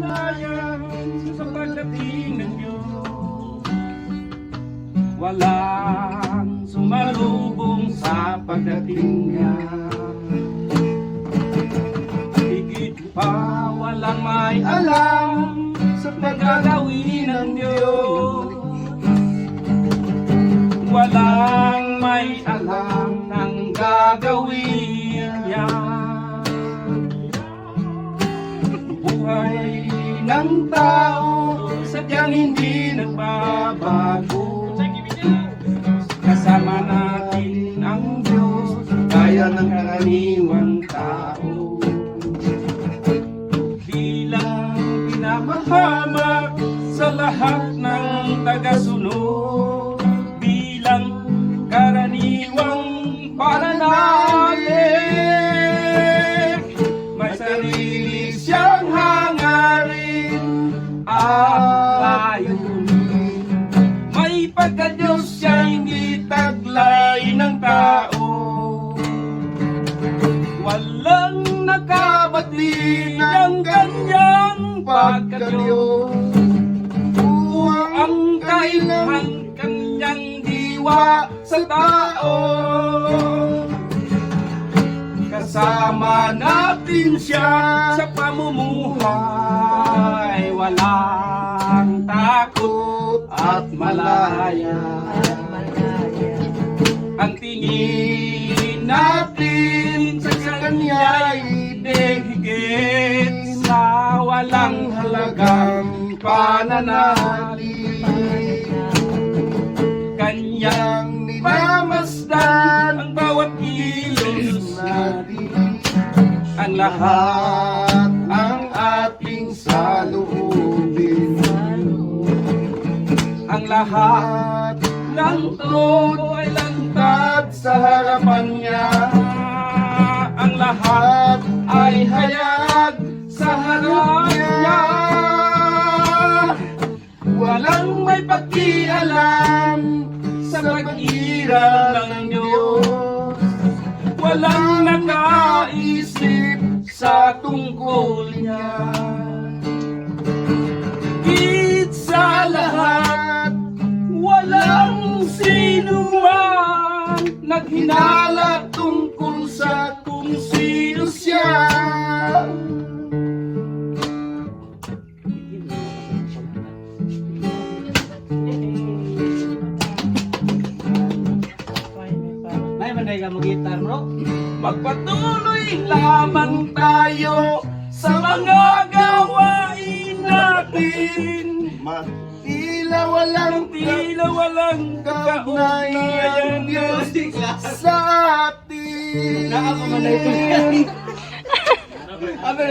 kaligayahan sa pagdating ninyo. Walang sumalubong sa pagdating niya. Higit pa walang may alam sa paggagawin ng Diyos. Walang may alam ng gagawin niya. Buhay ng tao sadyang hindi nagbabago. Kasama natin ang Diyos, kaya ng karaniwang tao. Bilang pinapahamak sa lahat ng tagasunod, bilang karaniwang pananalig, may sarili siyang hangarin at layunin. May pagka-Diyos siya hindi taglay ng tao. Walang nakabati ng kanyang pagka-Diyos. Ang kailangan kanyang diwa sa tao. Kasama natin siya sa pamumuhay. Walang takot at malaya. Ang tingin natin sa kanya'y higit sa walang halagang pananalig. Kanyang nimamasdan ang bawat kilos natin. Ang lahat ang ating saloobin. Ang lahat ng trono ay lantad sa harapan niya. Ang lahat ay hayag sa harap niya. Walang may pakialam sa pag-iral ng Diyos. Walang nakaisip sa tungkol niya. Higit sa lahat, walang sino man naghinala tungkol sa kung sino siya. May manday ka mo gitar, bro? Magpatuloy lamang tayo sa mga gawain natin. Tila walang kaugnayan Diyos sa atin. Nakapamanday ko yan. Abi,